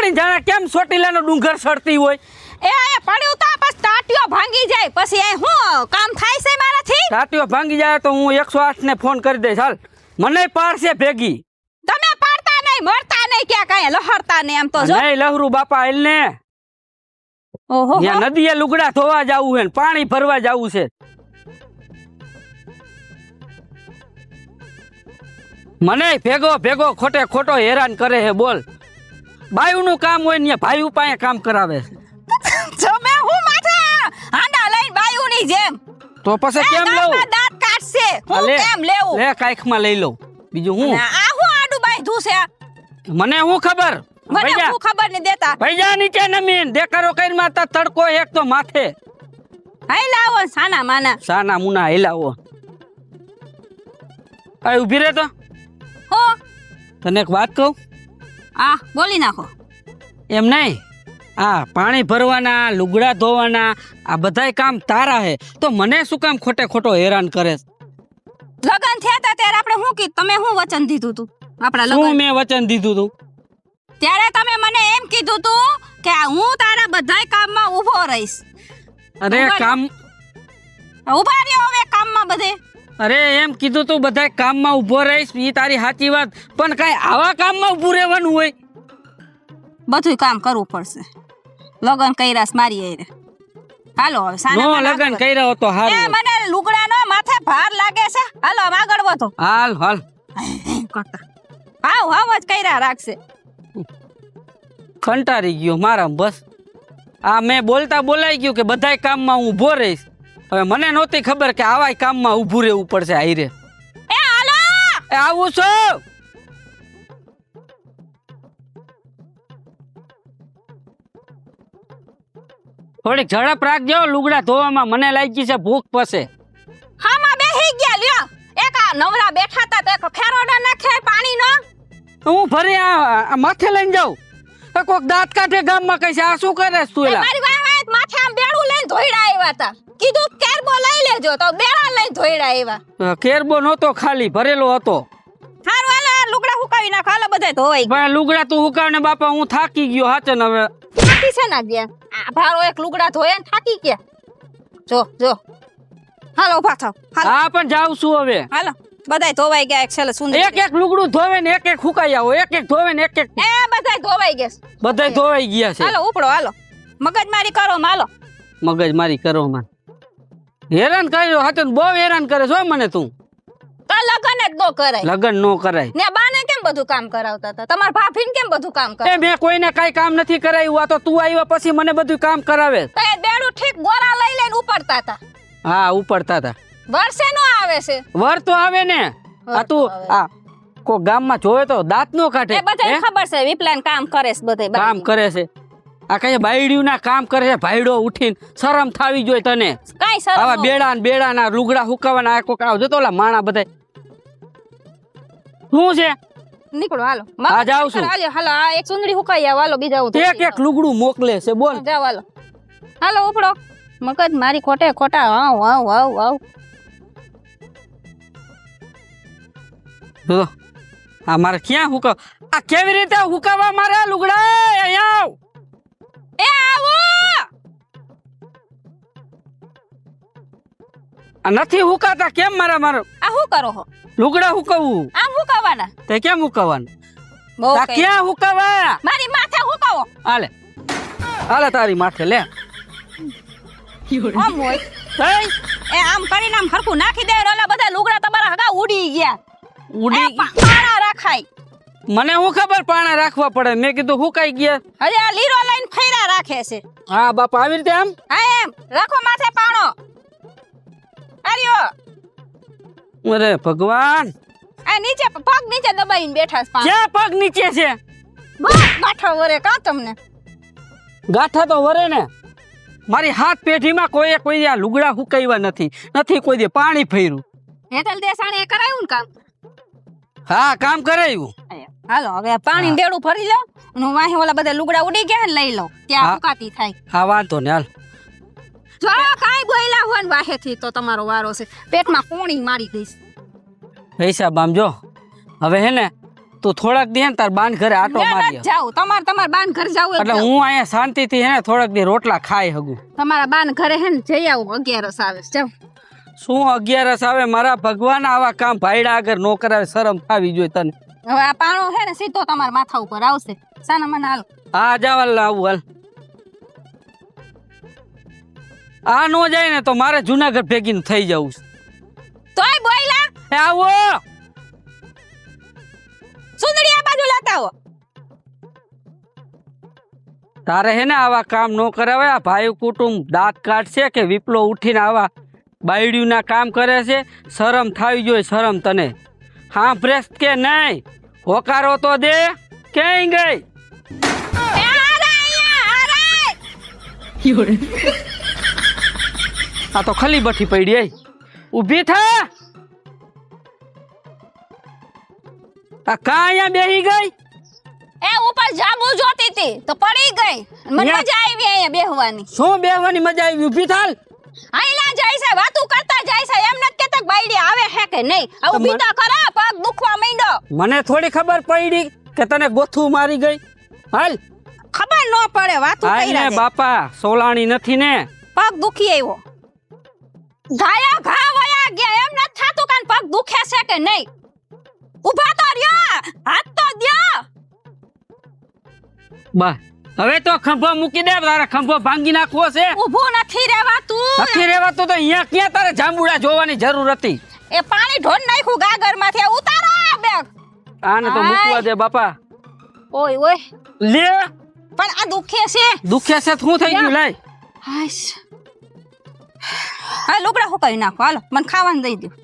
પડી જાણે કેમ ચોટીલાનો ડુંગર સડતી હોય. એ આ પડ્યું તો બસ ટાટિયો ભાંગી જાય પછી એ હું કામ થાય છે મારાથી. ટાટીઓ ભાંગી જાય તો હું 108 ને ફોન કરી દઈશ. હાલ મને પાડશે ભેગી. તમે પાડતા નહીં મરતા નહીં ક્યાં કાંઈ લહરતા નહીં આમ તો જો. નહીં લહરું બાપા હાલ ને. ઓહો ત્યાં નદીએ લુગડા ધોવા જાવું છે ને પાણી ભરવા જાવું છે. મને ભેગો ભેગો ખોટે ખોટો હેરાન કરે છે. બોલ બાયુનું કામ હોય ને ભાઈ પાસે કામ કરાવે છે. જો મે હું માથે હાંડા લઈને બાયુની જેમ તો પછી કેમ લઉં? દાંત કાઢશે હું કેમ લેવું? લે કાઈકમાં લઈ લઉં. બીજું હું આ હું આડું બાંધ્યું છે? મને હું ખબર. મને હું ખબર નહીં દેતા. ભૈયા નીચે નમીન દેખારો કરીને માતા તડકો એક તો માથે. હાઈ લાવો સાના માના. સાના મુના હિલાવો. આ ઊભી રહે તો. હો તને એક વાત કહું. આ બોલી નાખો. એમ નહીં, આ પાણી ભરવાના લુગડા ધોવાના આ બધાય કામ તારા હે તો મને શું કામ ખોટે ખોટો હેરાન કરે? લગન થયા હતા ત્યારે આપણે શું કીધું? તમે શું વચન દીધું તું આપણા શું લગન? મેં વચન દીધું તું? ત્યારે તમે મને એમ કીધું તું કે હું તારા બધાય કામમાં ઊભો રહીશ. અરે કામ ઊભા રહ્યો હવે કામમાં બધે. અરે એમ કીધું તું બધાય કામમાં ઊભો રહીશ. ઈ તારી સાચી વાત, પણ કાંઈ આવા કામમાં ઊભું રહેવાનું હોય? બધું કામ કરવું પડશે. લગન કર્યા મારી આરે. હાલો હવે સાના નો માના લગન આગળ. કર્યો તો એ હારું. મને લુગડાનો માથે ભાર લાગે છે. હાલો આમ આગળ વધો. હાલ હાલ કરતા હાવ જ કર્યા રાખશે. કંટાળી ગયો મારા બસ. આ મેં બોલતા બોલાઈ ગયું કે બધાય કામમાં હું ઊભો રહીશ. હવે મને નહોતી ખબર કે આવાય કામમાં ઊભું રહેવું પડશે. હાઈરે એ હાલો એ આવું છું. થોડીક ઝડપ રાખજો લુગડા ધોવામાં. મને લાગી છે ભૂખ પસે. હામાં બેહી ગયા લ્યો. એક આ નવરા બેઠા તા તો એક ફેરો ન નાખે પાણીનો. હું ફરી આ માથે લઈને જાઉં. કોક દાંત કાઢે ગામમાં કહે છે આ શું કરે તું? એ એલા મારી વાહ માથે આમ બેડું લઈને ધોઈડા આવ્યા તા. કીધું કેરબો લઈ લેજો તો બેડા લઈને ધોઈડા આવ્યા. કેરબો નહોતો, ખાલી ભરેલો હતો. હારું હાલો આ લુગડા હુકાવી નાખો. હાલો બધાય ધોવાઈ ગયા. પણ લુગડા તું હુકાવ ને બાપા હું થાકી ગયો હાચે ને હવે. થાકી છે ના ગયા. આ ભારો એક લુગડા ધોયા ને થાકી ગયા. જો જો હાલો ઉભા થાવ. હાલો હા પણ જાઉં છું હવે. હાલો બધાય ધોવાઈ ગયા. એક છેલ્લે સુંદર એક એક લુગડું ધોવે ને એક એક હુકાઈ આવો. એક એક ધોવે ને એક એક એ બધાય ધોવાઈ ગયા. બધાય ધોવાઈ ગયા છે. હાલો ઉપડો હાલો. મગજમારી કરો માલો. મગજ મારી કરો માં. હેરાન કર્યો હાથે બહુ હેરાન કરે છો મને તું. તો લગન જ નો કરાય. લગન નો કરાય. ને બાને કેમ બધું કામ કરાવતા હતા? તમાર ભાભીને કેમ બધું કામ કરાવતા? એ મેં કોઈને કાઈ કામ નથી કરાવ્યું. આ તો તું આવ્યા પછી મને બધું કામ કરાવે. તો એ બેડું ઠીક ગોરા લઈ લઈને ઉપડતા હતા. હા ઉપડતા હતા. વર્ષે નો આવે છે. વર તો આવે ને. આ તું આ કો ગામમાં જોવે તો દાંત નો કાઢે. એ બધાય ખબર છે વિપલાન કામ કરે છે બધે. કામ કરે છે. આ કઈ બાયડીયું ના કામ કરે છે. ભાઈડો ઉઠીને શરમ થાવી જોઈએ તને. કાઈ શરમ આવા બેડા ના લુગડા હુકાવાના આ કોક આવજો તો ઓલા માણા બધા શું છે? નીકળો હાલો. હા જાઉં છું. હાલો હાલો આ એક સુંદરી હુકાઈ આવ. હાલો બીજા હું એક એક લુગડું મોકલે છે. બોલ જાવ હાલો. હાલો ઉપડો. મગજ મારી ખોટે ખોટા વાવ વાવ વાવ વાવ. જો આ મારે ક્યાં હુકાવ? આ કેવી રીતે હુકાવા મારે લુગડા? અહીંયા આવ. એ આવો. આ નથી હુકાતા કેમ મારા મારો? આ શું કરો હો? લુગડા હુકાવું. આમ હુકાવાના? તે કેમ હુકાવાનું? બહુ આ ક્યાં હુકાવા? મારી માથે હુકાવો. હાલે હાલે તારી માથે લે. આમ હોય એ આમ કરીને આમ હરખું નાખી દે. ઓલા બધા લુગડા તમારા હગા ઉડી ગયા. ઉડી પાણા રાખાય. મને હું ખબર પાણા રાખવા પડે. મેં કીધું હુકાઈ ગયા. હજી આ લીરો લઈને ફેરા રાખે છે. હા બાપા આવી રીતે આમ. હા એમ રાખો માથે પાણો. આર્યો અરે ભગવાન. આ નીચે પગ નીચે દબાઈને બેઠા છે. ક્યાં પગ નીચે છે? બસ ગાઠો વરે કા તમને? ગાંઠા તો વરે ને. મારી હાથ પેઢીમાં કોઈ આ લુગડા હુકાવ્યા નથી કોઈ દે પાણી ફર્યું. હેતલ દેસાણે કરાયું ને કામ. હા કામ કરાયું. હાલો હવે પાણી બેડું ભરી લો. અને વાહે ઓલા બધા લુગડા ઉડી ગયા ને લઈ લો. ત્યાં હુકાતી થાય. હા વાંધો ને હાલ. જો કાઈ બોયલા હોય ને વાહેથી તો તમારો વારો છે. પેટમાં કોણી મારી દઈશ. પૈસા બામ જો હવે હે ને તું થોડાક દી હે ને તાર બાન ઘરે આટો મારી જાવ તમાર બાન ઘર જાવ એટલે હું અહીંયા શાંતિથી હે ને થોડાક દી રોટલા ખાઈ હગું. તમારા બાન ઘરે હે ને જઈ આવું 11 આવે જાવ. શું 11 આવે? મારા ભગવાન આવા કામ ભાઈડા આગળ નો કરાવે, શરમ આવી જોઈએ તને. હવે આ પાણો હે ને સીધો તમારા માથા ઉપર આવશે. સાના મને હાલ. હા જાવ હાલ આવું હાલ. આ નો જાય ને તો મારે જુનાગઢ ભેગીનું થઈ જવું છે. તોય બોયલા એ આવો સુંદરી આ બાજુ લેતા આવો. તારે હે ને આવા કામ નો કરાવે. આ ભાઈ કુટુંબ દાંત કાઢશે કે વિપલો ઉઠીને આવા બાયડીના કામ કરે છે? શરમ થાવી જોઈએ, શરમ તને. હા બ્રેસ્ટ કે નહીં? હોકારો તો દે. ક્યાંય ગઈ? એ આરે અહીંયા આરે. આ તો ખલી બઠી પડી. ઊભી થા. આ કા અહીંયા બેહી ગઈ? એ ઉપર જાંબુ જોતી હતી તો પડી ગઈ. મને મજા આવી અહીંયા બેહવાની. શું બેહવાની મજા આવી? ઊભી થાલ. આઈલા જાય છે વાતું કરતા જાય છે. એમ નથી કેતા બાયડી આવે હે કે નહીં. આ ઊભી તો ખરા, પગ દુખવા માંડ્યો. મને થોડી ખબર પડી કે તને ગોથું મારી ગઈ. હાલ ખબર ન પડે વાતું હાલ કર્યા ને બાપા, સોલાણી નથી ને. પગ દુખી આવ્યો. ઘાયા ઘા વયા ગયા. એમ નથી થાતું કાન પગ દુખે છે કે નહીં. ઊભા તો રહ્યો, હાથ તો દ્યો. બા હવે તો ખંભો મૂકી દે. તારે ખંભો ભાંગી નાખવો છે. ઊભું નથી રહેવાતું. નથી રહેવાતું તો અહીંયા ક્યાં તારે જાંબુડા જોવાની જરૂર હતી? એ પાણી ઢોળ નાખ્યું ગાગરમાંથી. આ ઉતારો આ બેગ. આને તો મૂકવા દે બાપા. ઓય ઓય લે પણ આ દુખે છે. દુખે છે શું થઈ ગયું? લાય હાશ. હા લુગડા હુકાઈ નાખો. હાલો મને ખાવાનું દઈ દો.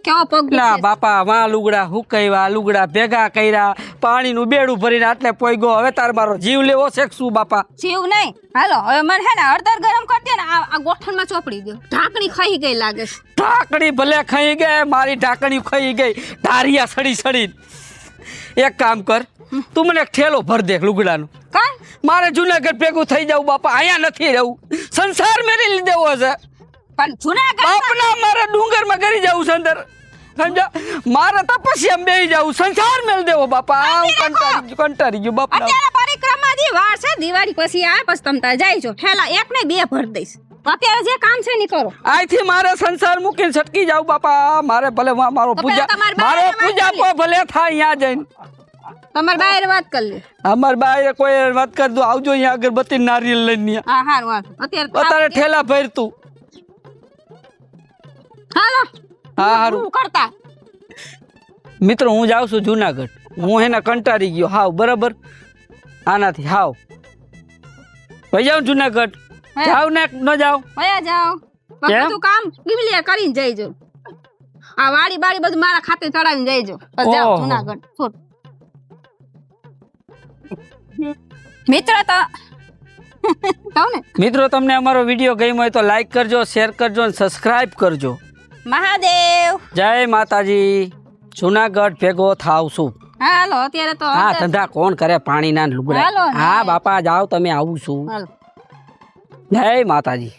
કેવો પગ લા દુખે છે. બાપા, વા લુગડા હુકાવ્યા, લુગડા ભેગા કર્યા, પાણીનું બેડું ભરીને આટલે પોઈ ગયો. હવે તાર મારો જીવ લેવો છે શું બાપા? જીવ નહીં. હાલો હવે મને હે ને હળદર ગરમ કરી દે ને આ ગોઠણમાં ચોપડી દો. ઢાંકણી ખાઈ ગઈ લાગે છે. ઢાકણી ભલે ખાઈ ગઈ, મારી ઢાકણી ખાઈ ગઈ. ધારિયા સડી સડી. એક કામ કર, તું મને એક ઠેલો ભર દે લુગડાનું. કાં મારે જુનાગઢ ભેગું થઈ જાવ બાપા. અહીંયા નથી રહેવું. સંસાર મેરી લીધેવો છે. પણ જુનાગઢ બાપના મારે ડુંગરમાં કરી જવું છે અંદર. સમજા? મારે તપસ્યા બેહી જવું. સંસાર મેલ દેવો બાપા. કંટાળી ગયું બાપા. અત્યારે પરિક્રમાની વાર છે. દિવાળી પછી આ પછી તમ તાર જાય છો. ઠેલા એક ને બે ભર દઈશ. અત્યારે જે કામ છે ની કરો. આથી મારે સંસાર મૂકીને છટકી જાવ બાપા. મારે ભલે મારો તો પૂજા પેલા તમારી મારો બાઈને પૂજા વાત કો ભલે થાય અહીંયા જઈને. તમારે બહાર વાત કરી લે. અમાર બાએ કોઈ વાત કરી દો. આવજો અહીંયા અગરબત્તી નારિયેલ લઈને. હા હારું હાલ. અત્યારે ઠેલા ભર તું. હાલો હા હારું. હું કરતા મિત્રો હું જાઉં છું જુનાગઢ. હું એને કંટાળી ગયો હાવ. બરાબર આનાથી હાવ. ભાઈ જાઉં જુનાગઢ. હે. જાવ ને ન જાવ? વયા જાઓ. કેમ? બધું કામ ક્લિયર કરીને જઈજો. આ વાડી બાડી બધું મારા ખાતે ચડાવીને જઈજો. બસ જાઓ ઓહો. જુનાગઢ. છોડ. મિત્ર તો કહું ને મિત્રો તમને અમારો વિડીયો ગમ્યો હોય તો લાઈક કરજો, શેર કરજો અને સબસ્ક્રાઇબ કરજો. મહાદેવ. જય માતાજી. જુનાગઢ ભેગો થાવ છું. હાલો અત્યારે તો હા ધંધા કોણ કરે પાણીના ને લુગડા? હાલો ને. હા બાપા જાઓ તમે. આવું છું. હાલો. જય માતાજી.